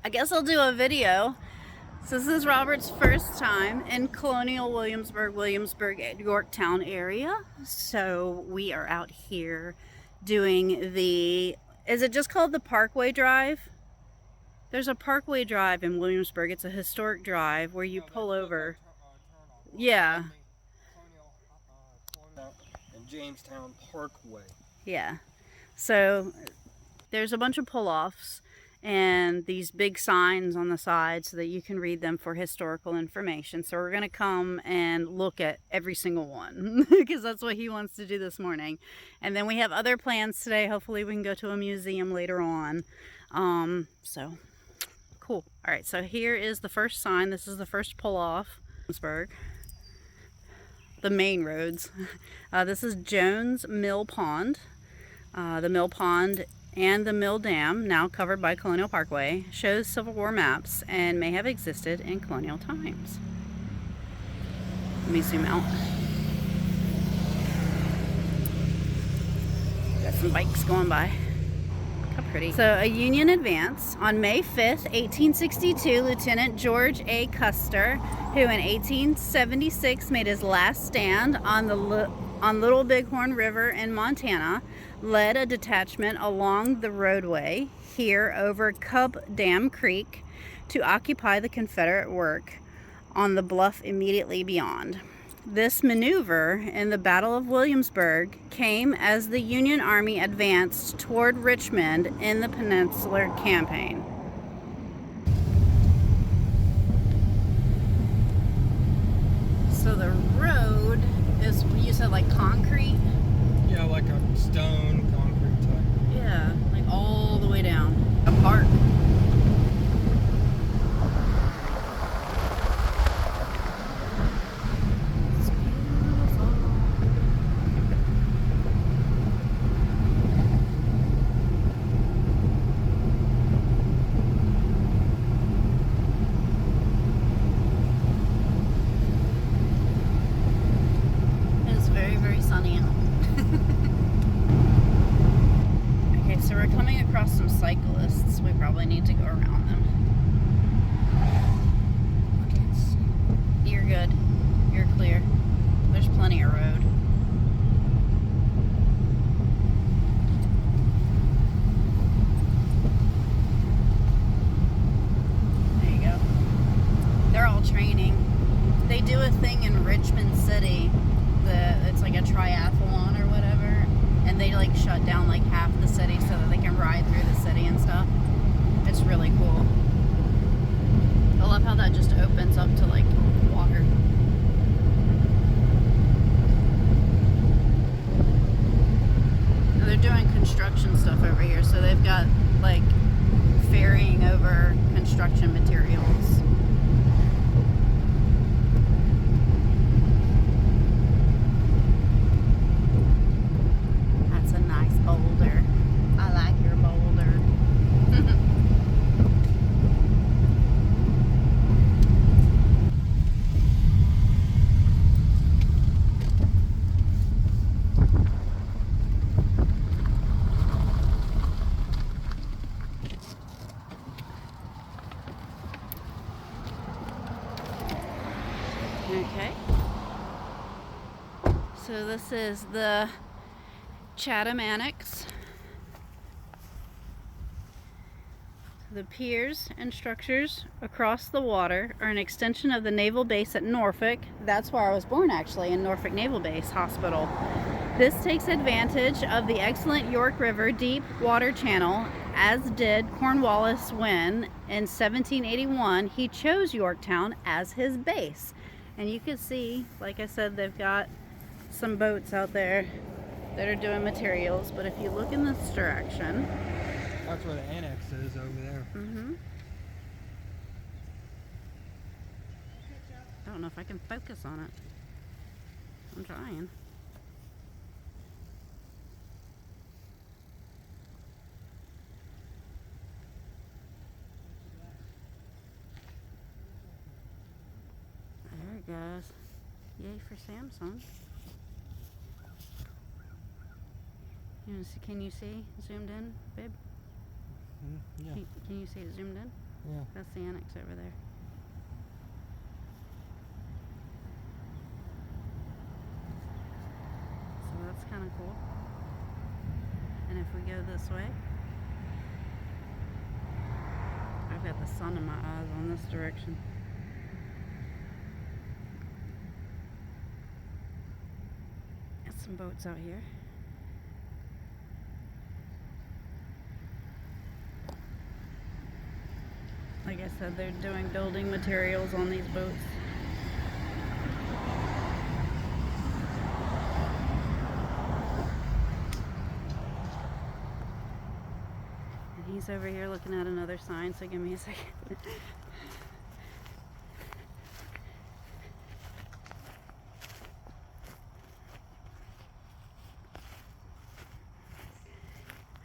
I guess I'll do a video. So this is Robert's first time in colonial Williamsburg, Yorktown area. So we are out here doing the, is it just called the Parkway Drive? There's a Parkway Drive in Williamsburg. It's a historic drive where you pull over. Yeah. And Jamestown Parkway. Yeah. So there's a bunch of pull-offs and these big signs on the side so that you can read them for historical information. So we're going to come and look at every single one because that's what he wants to do this morning. And then we have other plans today. Hopefully we can go to a museum later on. So cool. All right, so here is the first sign. This is the first pull-off. Williamsburg. The main roads. This is Jones Mill Pond. The Mill Pond and the Mill Dam, now covered by Colonial Parkway, shows Civil War maps and may have existed in colonial times. Let me zoom out. Got some bikes going by. How pretty. So a Union advance. On May 5th, 1862, Lieutenant George A. Custer, who in 1876 made his last stand on Little Bighorn River in Montana, led a detachment along the roadway here over Cub Dam Creek to occupy the Confederate work on the bluff immediately beyond. This maneuver in the Battle of Williamsburg came as the Union Army advanced toward Richmond in the Peninsular Campaign. So the road is, you said, like concrete? Yeah, like a stone concrete type. Yeah, like all the way down. A park. It's beautiful. It's very, very sunny out. Okay, so we're coming across some cyclists. We probably need to go around them. You're good. You're clear. There's plenty of road. There you go. They're all training. They do a thing in Richmond City that it's like a triathlon or whatever, and they like shut down like half the city so that they can ride through the city and stuff. It's really cool. I love how that just opens up to like water. They're doing construction stuff over here, so they've got like ferrying over construction materials. That's a nice boulder. I like your boulder. Okay. So this is the Chatham Annex. The piers and structures across the water are an extension of the naval base at Norfolk. That's where I was born, actually, in Norfolk Naval Base Hospital. This takes advantage of the excellent York River deep water channel, as did Cornwallis when, in 1781, he chose Yorktown as his base. And you can see, like I said, they've got some boats out there that are doing materials, but if you look in this direction, That's where the annex is over there. I don't know if I can focus on it. I'm trying. There it goes. Yay for Samsung. Can you see zoomed in, babe? Yeah. Can you see it zoomed in? Yeah. That's the annex over there. So that's kind of cool. And if we go this way, I've got the sun in my eyes on this direction. Got some boats out here. Like I said, they're doing building materials on these boats. And he's over here looking at another sign, so give me a second.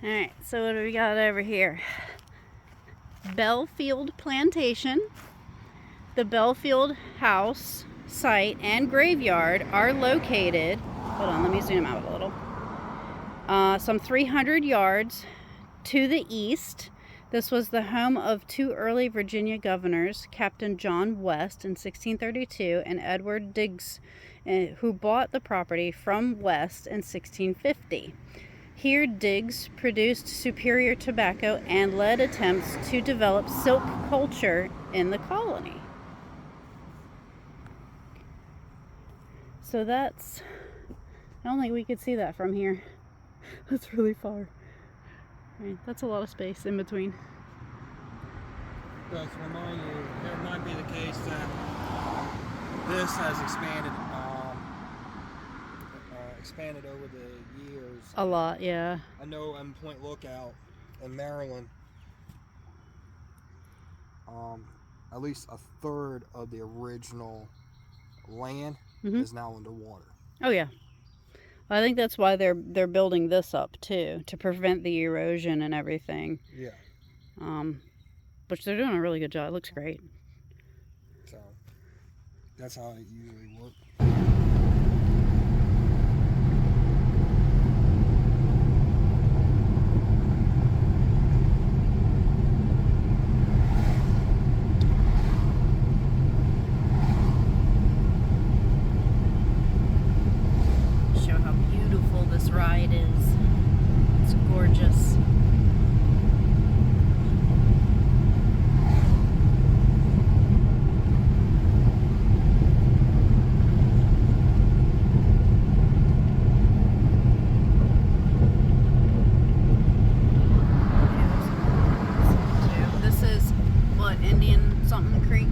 Alright, so what do we got over here? Belfield Plantation. The Belfield House site and graveyard are located, hold on, let me zoom out a little, some 300 yards to the east. This was the home of two early Virginia governors, Captain John West in 1632 and Edward Digges, who bought the property from West in 1650. Here, Digges produced superior tobacco and led attempts to develop silk culture in the colony. So that's, I don't think we could see that from here. That's really far. Right, that's a lot of space in between. But to remind you, it might be the case that this has expanded over the years. A lot, yeah. I know on Point Lookout in Maryland, at least a third of the original land is now underwater. Oh yeah. I think that's why they're building this up too, to prevent the erosion and everything. Yeah. Which they're doing a really good job. It looks great. So that's how it usually works. Show how beautiful this ride is. It's gorgeous. This is what, Indian something Creek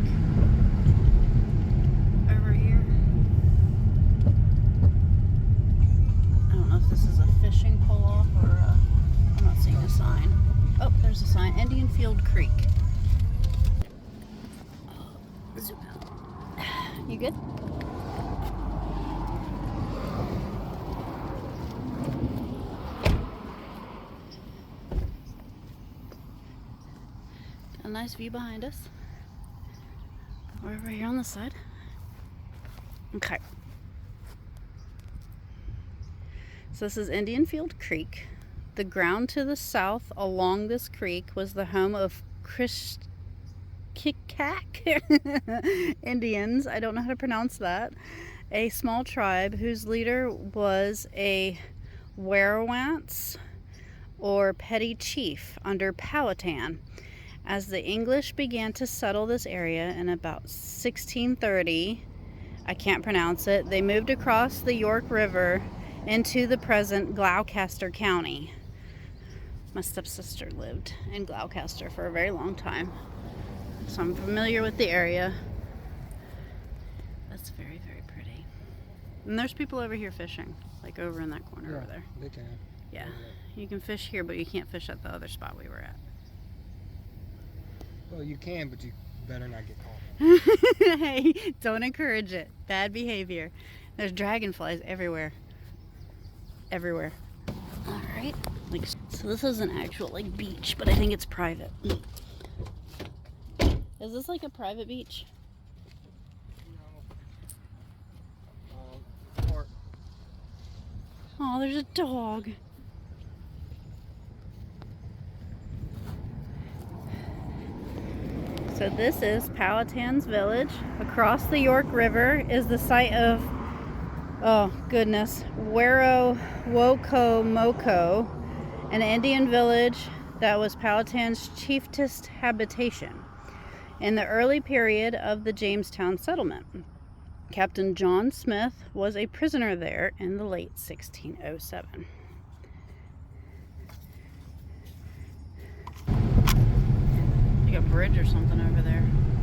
over here. I don't know if this is a fishing pull-off or I'm not seeing a sign. Oh, there's a sign. Indian Field Creek. Zoom out. You good? A nice view behind us. We're over here on the side. Okay. So this is Indian Field Creek. The ground to the south along this creek was the home of Kikak Indians. I don't know how to pronounce that. A small tribe whose leader was a werowance or petty chief under Powhatan. As the English began to settle this area in about 1630, I can't pronounce it, they moved across the York River into the present Gloucester County. My stepsister lived in Gloucester for a very long time, so I'm familiar with the area. That's very, very pretty. And there's people over here fishing, like over in that corner over there. They can. Yeah, you can fish here, but you can't fish at the other spot we were at. Well, you can, but you better not get caught. Hey, don't encourage it. Bad behavior. There's dragonflies everywhere. Everywhere. All right. Like, so this is an actual like beach, but I think it's private. Is this like a private beach? Oh, there's a dog. So this is Powhatan's village. Across the York River is the site of, oh goodness, Werowocomoco, an Indian village that was Powhatan's chiefest habitation in the early period of the Jamestown settlement. Captain John Smith was a prisoner there in the late 1607. Like a bridge or something over there.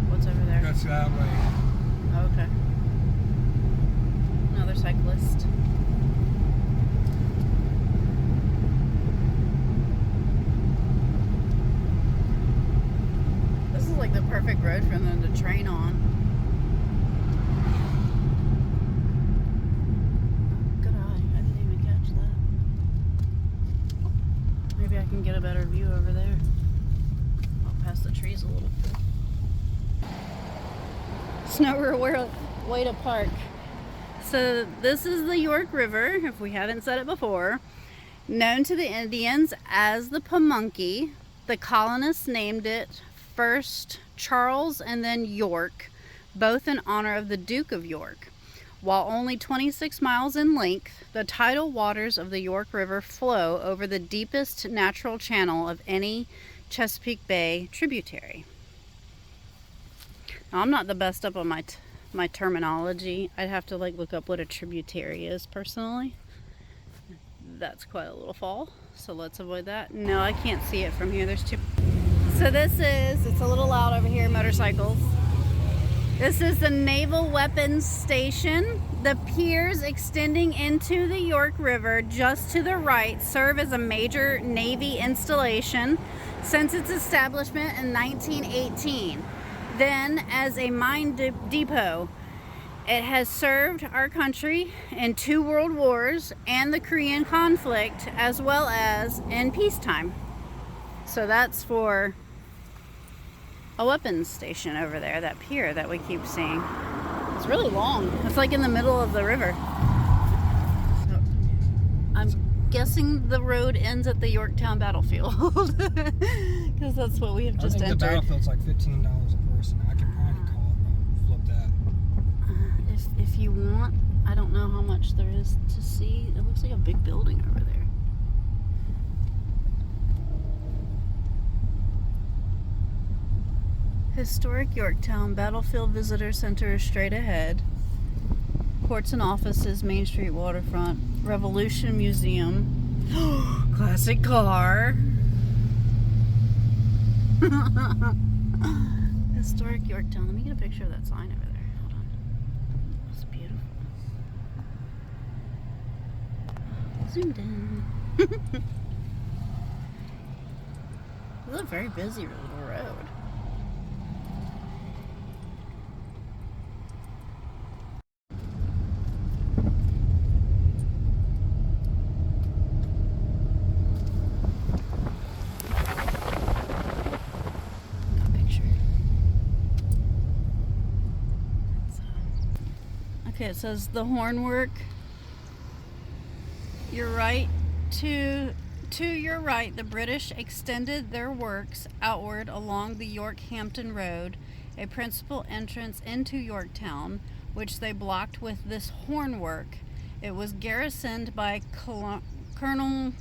What's over there? That's that way. Oh, okay. Another cyclist. This is like the perfect road for them to train on. Good eye. I didn't even catch that. Maybe I can get a better view over there. I'll pass the trees a little. It's nowhere way to park. So this is the York River, if we haven't said it before, known to the Indians as the Pamunkey. The colonists named it first Charles and then York, both in honor of the Duke of York. While only 26 miles in length, the tidal waters of the York River flow over the deepest natural channel of any Chesapeake Bay tributary. Now, I'm not the best up on my terminology. I'd have to look up what a tributary is personally. That's quite a little fall, so let's avoid that. No, I can't see it from here. There's two. So it's a little loud over here, motorcycles. This is the Naval Weapons Station. The piers extending into the York River just to the right serve as a major Navy installation since its establishment in 1918. Then as a mine depot. It has served our country in 2 world wars and the Korean conflict, as well as in peacetime. So that's for a weapons station over there, that pier that we keep seeing. It's really long. It's like in the middle of the river. So I'm guessing the road ends at the Yorktown battlefield, because that's what we have just entered. I think the battlefield's like $15 a person. I can probably call it, flip that. If you want, I don't know how much there is to see. It looks like a big building over there. Historic Yorktown Battlefield Visitor Center is straight ahead. Courts and offices, Main Street waterfront, Revolution Museum. Classic car. Historic Yorktown. Let me get a picture of that sign over there. Hold on. It's beautiful. Zoomed in. It's a very busy little road. Okay, it says the hornwork. You're right. To your right, the British extended their works outward along the York-Hampton Road, a principal entrance into Yorktown, which they blocked with this hornwork. It was garrisoned by Colonel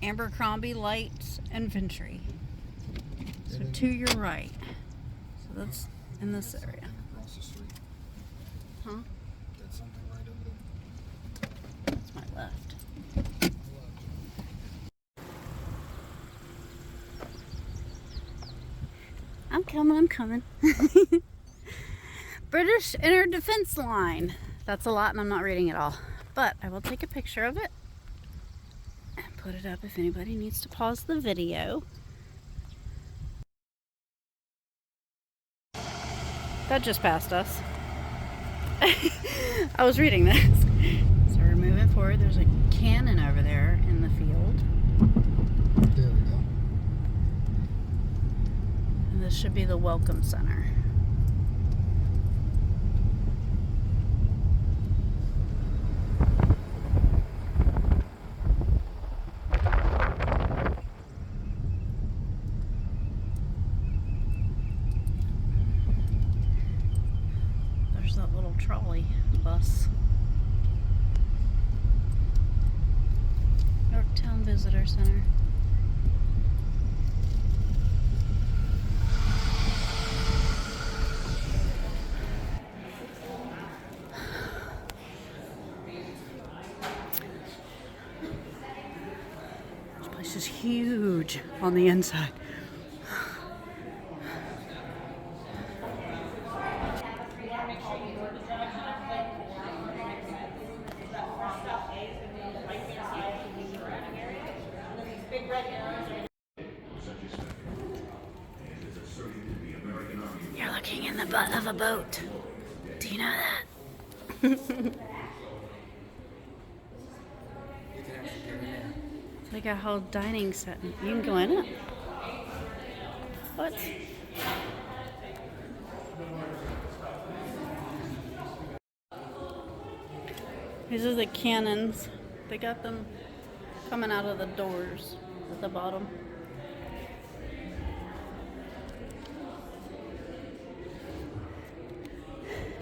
Abercrombie Light Infantry. So to your right. So that's in this area. Across the street. Huh? That's something right over there. That's my left. I'm coming. British Inner Defense Line. That's a lot and I'm not reading it all. But I will take a picture of it and put it up if anybody needs to pause the video. That just passed us. I was reading this. So we're moving forward. There's a cannon over there in the field. There we go. And this should be the Welcome Center. trolley bus. Yorktown Visitor Center. This place is huge on the inside. You're looking in the butt of a boat. Do you know that? It's like a whole dining set. You can go in it. What? These are the cannons. They got them coming out of the doors at the bottom.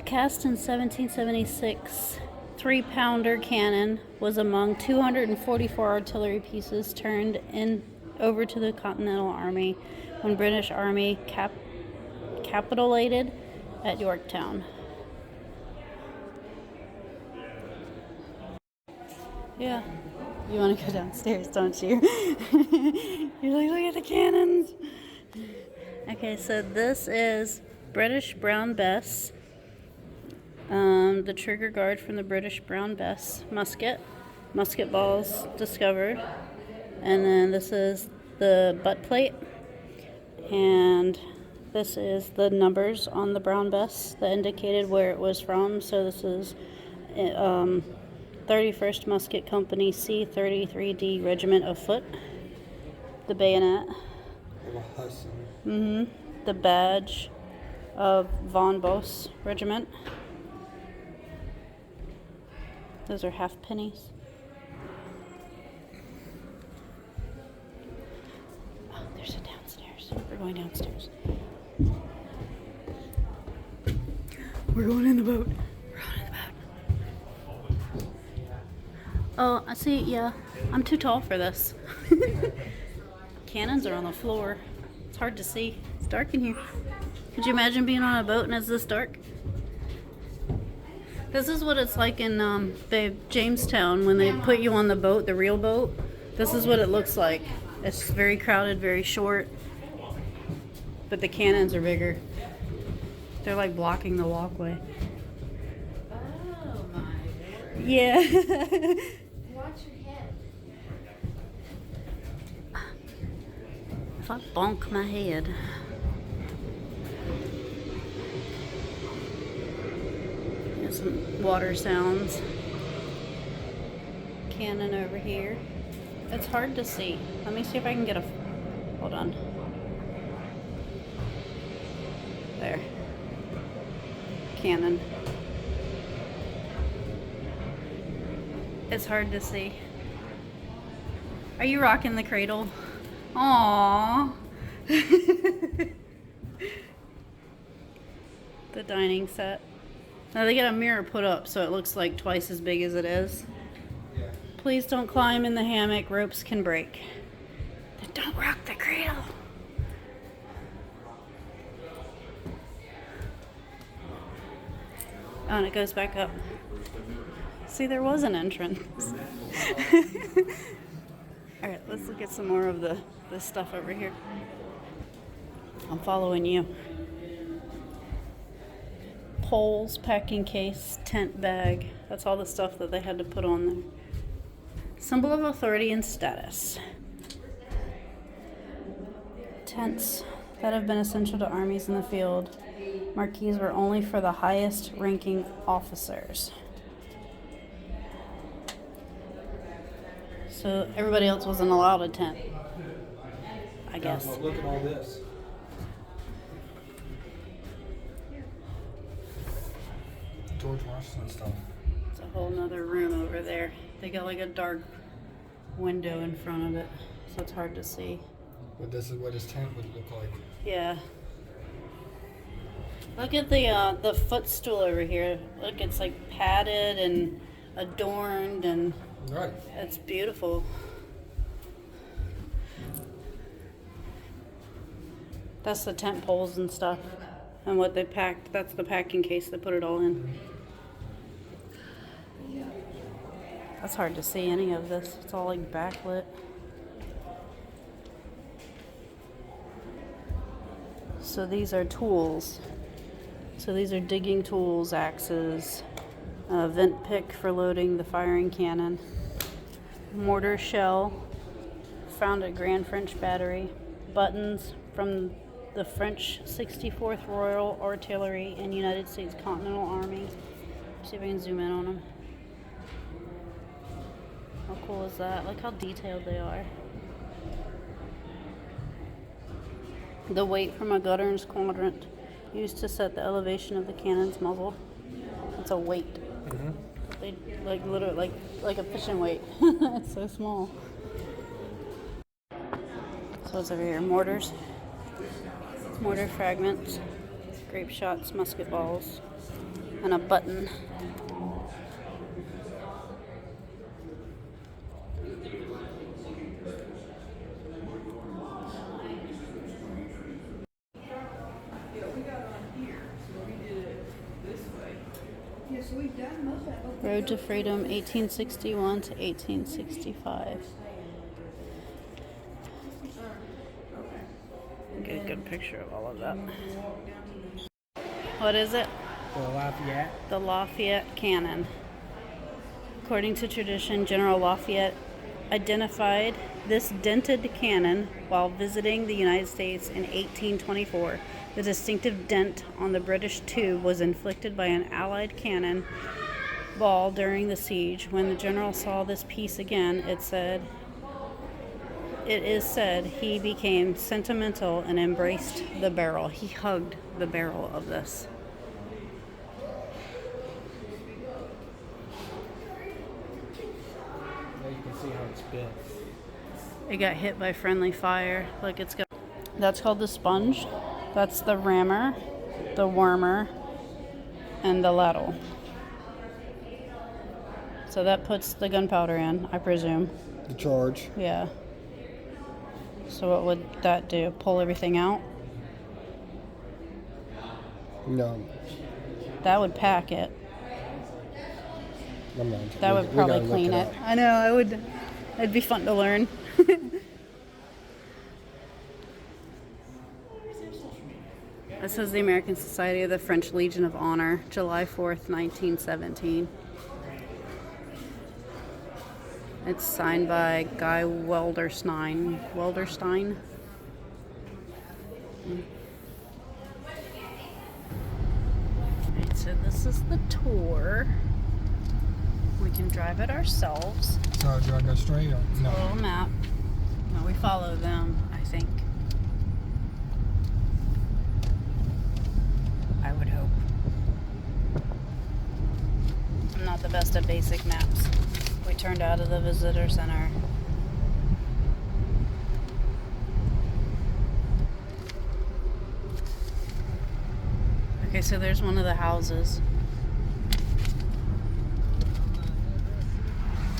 Cast in 1776, 3-pounder cannon was among 244 artillery pieces turned in over to the Continental Army when British Army capitulated at Yorktown. Yeah, you want to go downstairs, don't you? You're like, look at the cannons. Okay, so this is British Brown Bess. The trigger guard from the British Brown Bess musket balls discovered, and then this is the butt plate, and this is the numbers on the Brown Bess that indicated where it was from. So this is 31st Musket Company C-33D Regiment of Foot, the bayonet, the badge of Von Boss Regiment. Those are half pennies. Oh, there's a downstairs. We're going downstairs. We're going in the boat. We're going in the boat. Oh, I see. Yeah, I'm too tall for this. Cannons are on the floor. It's hard to see. It's dark in here. Could you imagine being on a boat and it's this dark? This is what it's like in Jamestown when they put you on the boat, the real boat. This is what it looks like. It's very crowded, very short, but the cannons are bigger. They're like blocking the walkway. Oh my lord. Yeah. Watch your head. If I bonk my head. Some water sounds. Cannon over here. It's hard to see. Let me see if I can get a... Hold on. There. Cannon. It's hard to see. Are you rocking the cradle? Aww. The dining set. Now they got a mirror put up so it looks like twice as big as it is. Yeah. Please don't climb in the hammock, ropes can break. Then don't rock the cradle. Oh, and it goes back up. See, there was an entrance. Alright, let's look at some more of the stuff over here. I'm following you. Poles, packing case, tent bag. That's all the stuff that they had to put on there. Symbol of authority and status. Tents that have been essential to armies in the field. Marquees were only for the highest ranking officers. So everybody else wasn't allowed a tent, I guess. But look at all this. George Washington stuff. It's a whole nother room over there. They got like a dark window in front of it, so it's hard to see. But this is what his tent would look like. Yeah. Look at the footstool over here. Look, it's like padded and adorned, and Right. it's beautiful. That's the tent poles and stuff, and what they packed. That's the packing case they put it all in. That's hard to see any of this. It's all like backlit. So these are tools. So these are digging tools, axes, a vent pick for loading the firing cannon, mortar shell found at Grand French Battery, buttons from the French 64th Royal Artillery and United States Continental Army. See if I can zoom in on them. How cool is that? Look how detailed they are. The weight from a gunner's quadrant used to set the elevation of the cannon's muzzle. It's a weight. Mm-hmm. They like literally like a fishing weight. It's so small. So what's over here? Mortars, mortar fragments, grape shots, musket balls, and a button. Road to Freedom, 1861 to 1865. Get a good picture of all of that. What is it? The Lafayette. The Lafayette cannon. According to tradition, General Lafayette identified this dented cannon while visiting the United States in 1824. The distinctive dent on the British tube was inflicted by an Allied cannon ball during the siege. When the general saw this piece again, it is said he became sentimental and embraced the barrel. He hugged the barrel of this. There you can see how it's built. It got hit by friendly fire. Look, it's got. That's called the sponge. That's the rammer, the wormer, and the ladle. So that puts the gunpowder in, I presume. The charge. Yeah. So what would that do? Pull everything out? No, That would pack it. I'm not. That would probably clean it. I know, I would. It'd be fun to learn. This is the American Society of the French Legion of Honor, July 4th, 1917. It's signed by Guy Welderstein. Welderstein? Alright, so this is the tour. We can drive it ourselves. So do I go straight or A little map. No, we follow them, I think. I would hope. I'm not the best at basic maps. We turned out of the visitor center. Okay, so there's one of the houses.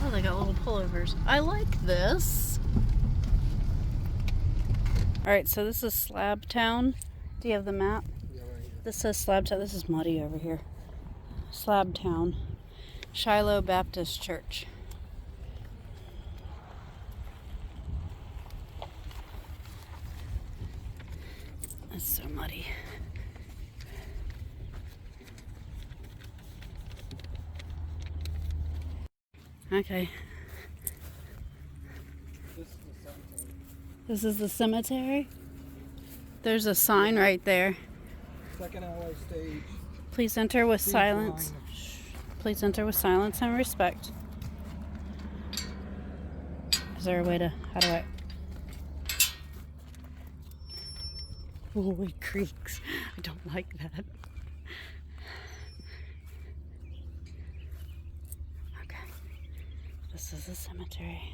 Oh, they got little pullovers. I like this. Alright, so this is Slab Town. Do you have the map? This says Slab Town. This is muddy over here. Slab Town. Shiloh Baptist Church. It's so muddy. Okay. This is the cemetery. There's a sign right there. Second LA stage. Please enter with silence. Shh. Please enter with silence and respect. Is there a way to, how do I? Oh, it creaks. I don't like that. Okay. This is a cemetery.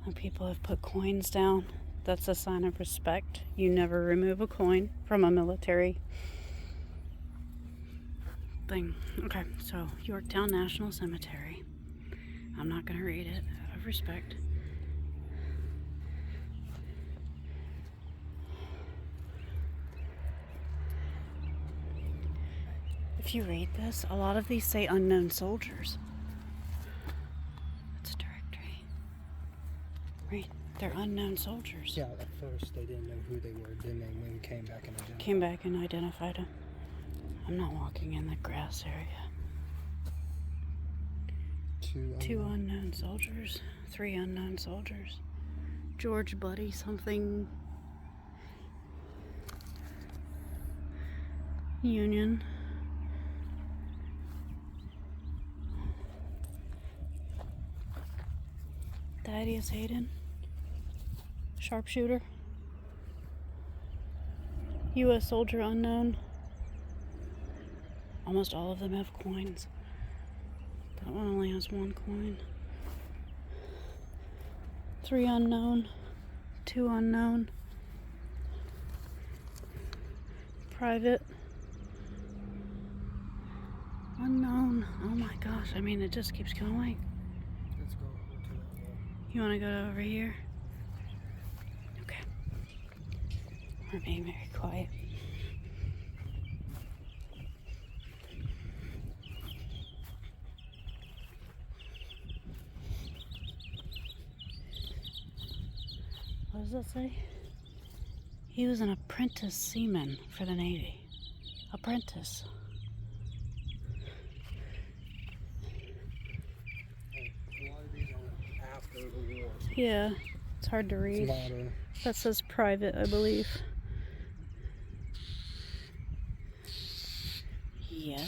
And people have put coins down. That's a sign of respect. You never remove a coin from a military thing. Okay, so Yorktown National Cemetery. I'm not going to read it out of respect. If you read this, a lot of these say unknown soldiers. It's a directory. Right? They're unknown soldiers. Yeah, at first they didn't know who they were. Then they came back and identified. Came back and identified them. I'm not walking in the grass area. Two unknown soldiers. 3 unknown soldiers. George Buddy something. Union. Thaddeus Hayden. Sharpshooter. U.S. soldier unknown. Almost all of them have coins. That one only has 1 coin. 3 unknown. 2 unknown. Private. Unknown. Oh my gosh, I mean, it just keeps going. Let's go over to that wall. You want to go over here? Okay. We're being very quiet. What does that say? He was an apprentice seaman for the Navy. Apprentice. A lot of these are after the war. Yeah, it's hard to It's read. a lot of That says private, I believe. Yeah.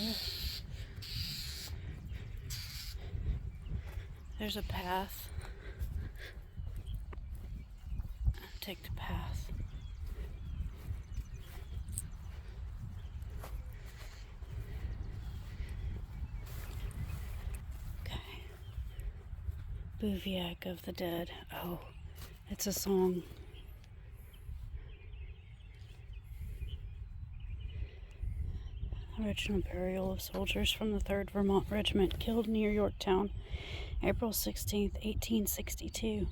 There's a path. Take the path. Okay. Bivouac of the Dead. Oh, it's a song. Original burial of soldiers from the 3rd Vermont Regiment killed near Yorktown, April 16th, 1862.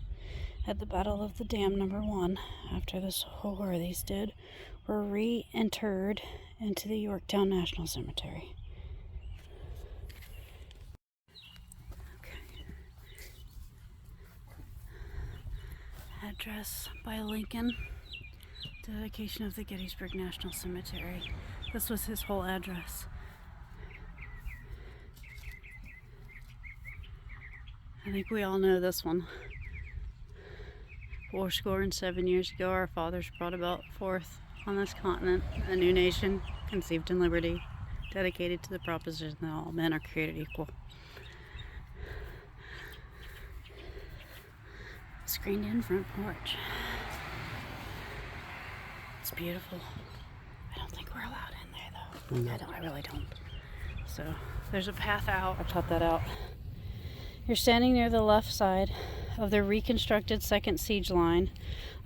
At the Battle of the Dam No. 1, after this horror these did, were re-interred into the Yorktown National Cemetery. Okay. Address by Lincoln. Dedication of the Gettysburg National Cemetery. This was his whole address. I think we all know this one. 407 years ago, our fathers brought about forth on this continent a new nation, conceived in liberty, dedicated to the proposition that all men are created equal. Screened in front porch. It's beautiful. I don't think we're allowed in there though. No. I really don't. So there's a path out. I taught that out. You're standing near the left side of the reconstructed second siege line.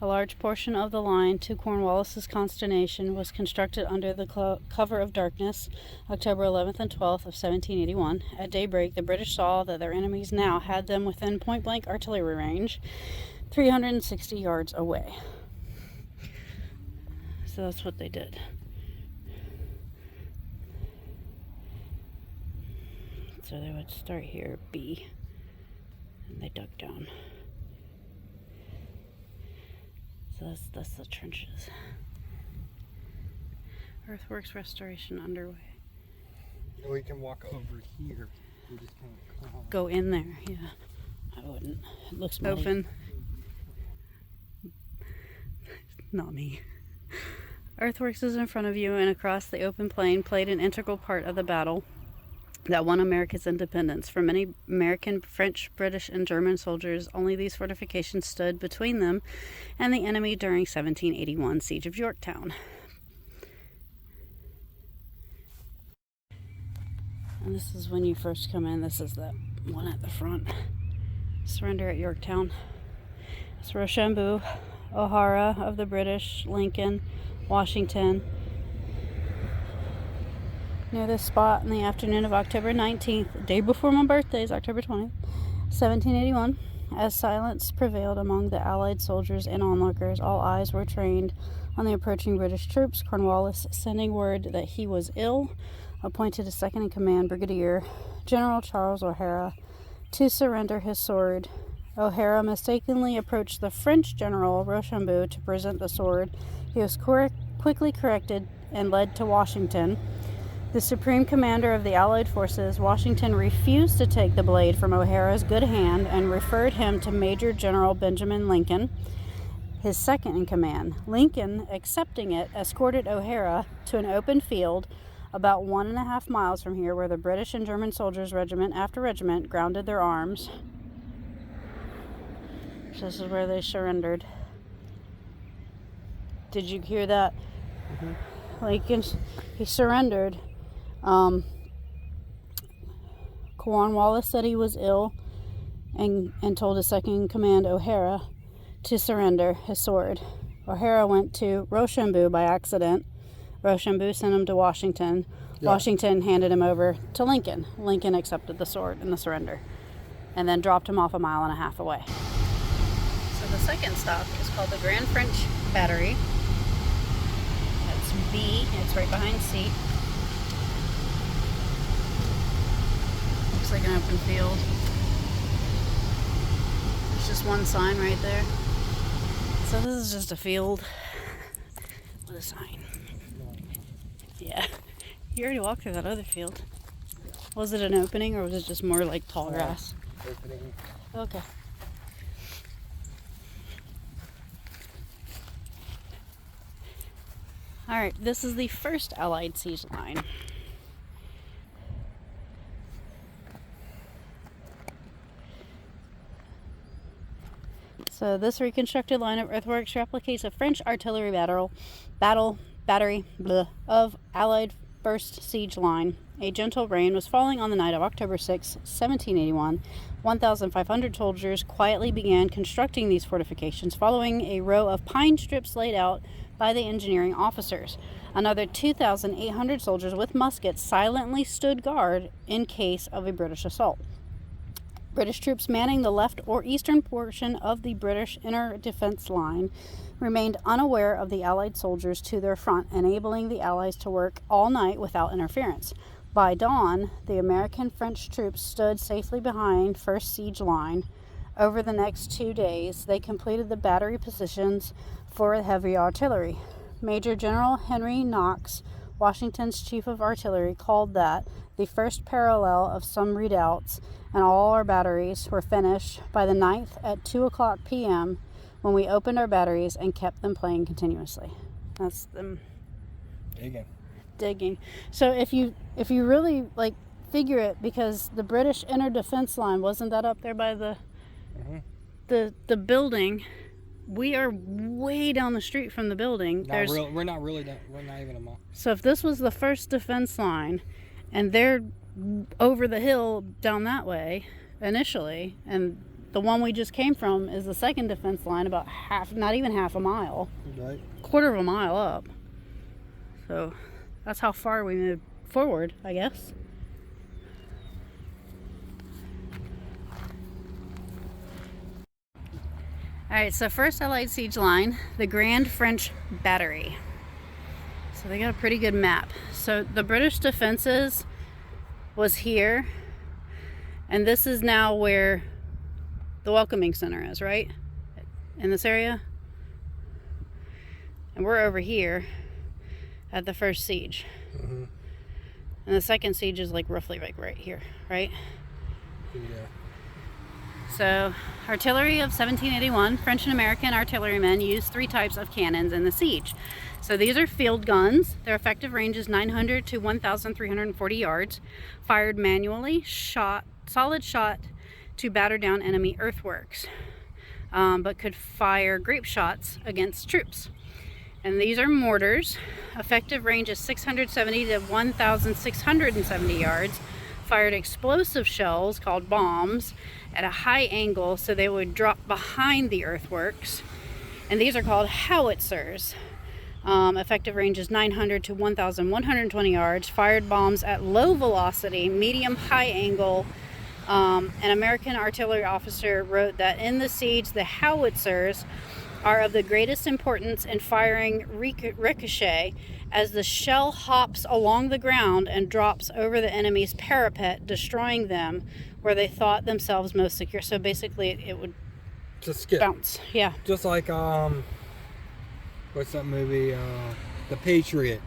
A large portion of the line, to Cornwallis's consternation, was constructed under the cover of darkness, October 11th and 12th of 1781. At daybreak, the British saw that their enemies now had them within point-blank artillery range, 360 yards away. So that's what they did. So they would start here, B, and they dug down. So that's the trenches. Earthworks restoration underway. We can walk over here. We just can't Go in there, yeah. I wouldn't. It looks open. Not me. Earthworks is in front of you and across the open plain played an integral part of the battle that won America's independence. For many American, French, British, and German soldiers, only these fortifications stood between them and the enemy during 1781 siege of Yorktown. And this is when you first come in. This is the one at the front. Surrender at Yorktown. It's Rochambeau, O'Hara of the British, Lincoln, Washington. near this spot in the afternoon of October 19th, day before my birthday is October 20th, 1781. As silence prevailed among the Allied soldiers and onlookers, all eyes were trained on the approaching British troops. Cornwallis, sending word that he was ill, appointed a second-in-command, Brigadier General Charles O'Hara, to surrender his sword. O'Hara mistakenly approached the French General Rochambeau to present the sword. He was quickly corrected and led to Washington, the supreme commander of the Allied forces. Washington refused to take the blade from O'Hara's good hand and referred him to Major General Benjamin Lincoln, his second-in-command. Lincoln, accepting it, escorted O'Hara to an open field about 1.5 miles from here, where the British and German soldiers, regiment after regiment, grounded their arms. This is where they surrendered. Did you hear that? Mm-hmm. Lincoln, he surrendered. Cornwallis said he was ill and told his second-in-command, O'Hara, to surrender his sword. O'Hara went to Rochambeau by accident. Rochambeau sent him to Washington. Yeah. Washington handed him over to Lincoln. Lincoln accepted the sword and the surrender, and then dropped him off 1.5 miles away. So the second stop is called the Grand French Battery. That's B. It's right behind C. Looks like an open field. There's just one sign right there. So this is just a field with a sign. Yeah. You already walked through that other field. Was it an opening or was it just more like tall grass? Opening. Okay. Alright, this is the first Allied siege line. So this reconstructed line of earthworks replicates a French artillery battery of Allied first siege line. A gentle rain was falling on the night of October 6, 1781. 1,500 soldiers quietly began constructing these fortifications, following a row of pine strips laid out by the engineering officers. Another 2,800 soldiers with muskets silently stood guard in case of a British assault. British troops manning the left or eastern portion of the British inner defense line remained unaware of the Allied soldiers to their front, enabling the Allies to work all night without interference. By dawn, the American-French troops stood safely behind first siege line. Over the next 2 days, they completed the battery positions for heavy artillery. Major General Henry Knox, Washington's chief of artillery, called that the first parallel of some redoubts, and all our batteries were finished by the 9th at 2:00 p.m. when we opened our batteries and kept them playing continuously. That's them digging. So if you really like figure it, because the British inner defense line wasn't that up there by the building. We are way down the street from the building. We're not even a mile. So if this was the first defense line, and they're over the hill down that way initially, and the one we just came from is the second defense line, about not even half a mile, right, 1/4 of a mile up. So that's how far we moved forward, I guess. Alright, so first Allied siege line, the Grand French Battery. So they got a pretty good map. So the British defenses was here, and this is now where the welcoming center is, right? In this area. And we're over here at the first siege. Mm-hmm. And the second siege is like roughly like right here, right? Yeah. So, artillery of 1781, French and American artillerymen used 3 types of cannons in the siege. So these are field guns. Their effective range is 900 to 1,340 yards, fired manually, solid shot to batter down enemy earthworks, but could fire grape shots against troops. And these are mortars. Effective range is 670 to 1,670 yards, fired explosive shells called bombs at a high angle so they would drop behind the earthworks. And these are called howitzers. Effective range is 900 to 1,120 yards. Fired bombs at low velocity, medium, high angle. An American artillery officer wrote that in the siege, the howitzers are of the greatest importance in firing ricochet as the shell hops along the ground and drops over the enemy's parapet, destroying them where they thought themselves most secure. So basically, it would Just skip. bounce. Yeah. Just like what's that movie? The Patriot,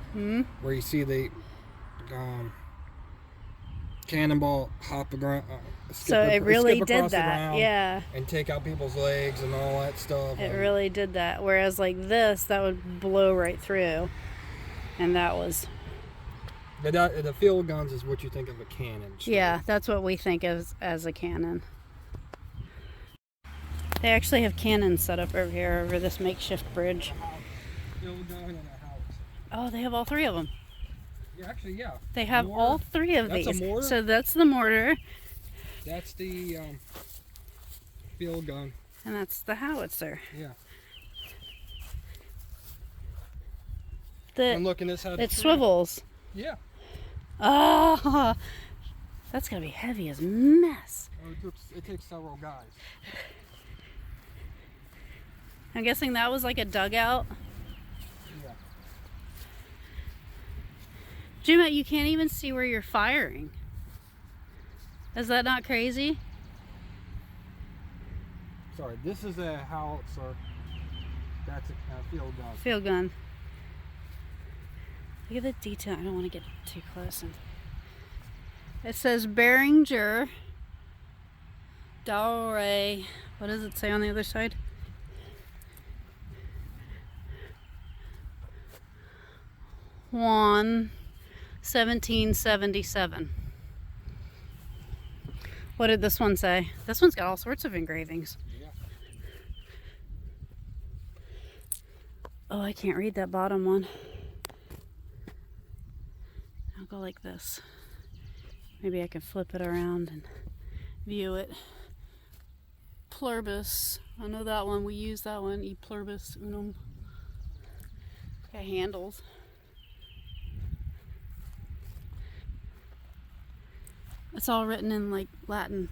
where you see the cannonball hop around. So it really did that. Yeah. And take out people's legs and all that stuff. It really did that. Whereas like this, that would blow right through, and that was. The field guns is what you think of a cannon. Yeah, that's what we think of as a cannon. They actually have cannons set up over here, over this makeshift bridge. Field gun and a house. Oh, they have all three of them. Yeah, actually, yeah. They have Mortar. all three of That's these. a mortar? So that's the mortar, That's the field gun. and that's the howitzer. Yeah. The And look, and this had it swivels. Yeah. Oh, that's gonna be heavy as mess. It takes several guys. I'm guessing that was like a dugout. Yeah. Jim, you can't even see where you're firing. Is that not crazy? Sorry, this is a howitzer. That's a field gun. Field gun. Look at the detail. I don't want to get too close. It says Behringer Dore. What does it say on the other side? Juan, 1777. What did this one say? This one's got all sorts of engravings. Yeah. Oh, I can't read that bottom one. I'll go like this. Maybe I can flip it around and view it. Pluribus. I know that one. We use that one. E pluribus unum. Got handles. It's all written in like Latin.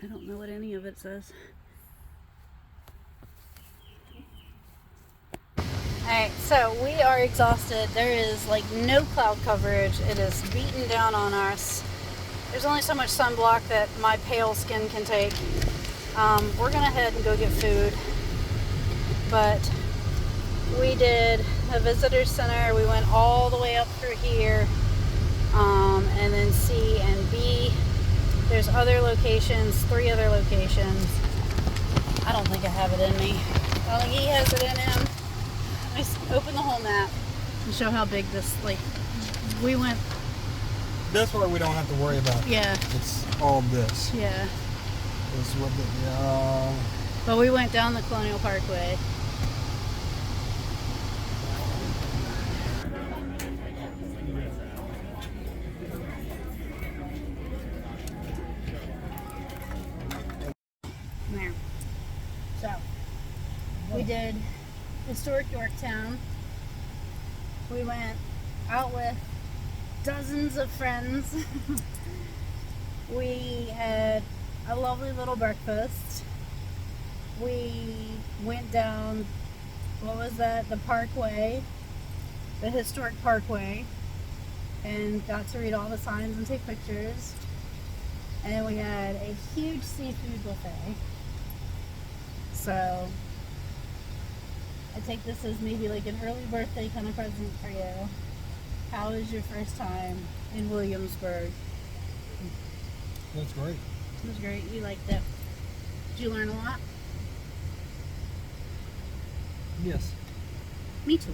I don't know what any of it says. Alright, so we are exhausted. There is like no cloud coverage. It is beaten down on us. There's only so much sunblock that my pale skin can take. We're gonna head and go get food. But we did a visitor center. We went all the way up through here. And then C and B. There's other locations, 3 other locations. I don't think I have it in me. I don't think he has it in him. Let's open the whole map and show how big this, like, we went. This part we don't have to worry about. Yeah. It's all this. Yeah. This is what the, But we went down the Colonial Parkway. There. So, we did historic Yorktown. We went out with dozens of friends. We had a lovely little breakfast. We went down, what was that, the parkway, the historic parkway, and got to read all the signs and take pictures. And we had a huge seafood buffet. So I take this as maybe like an early birthday kind of present for you. How was your first time in Williamsburg? that's great. It was great. You liked it. Did you learn a lot? Yes. Me too.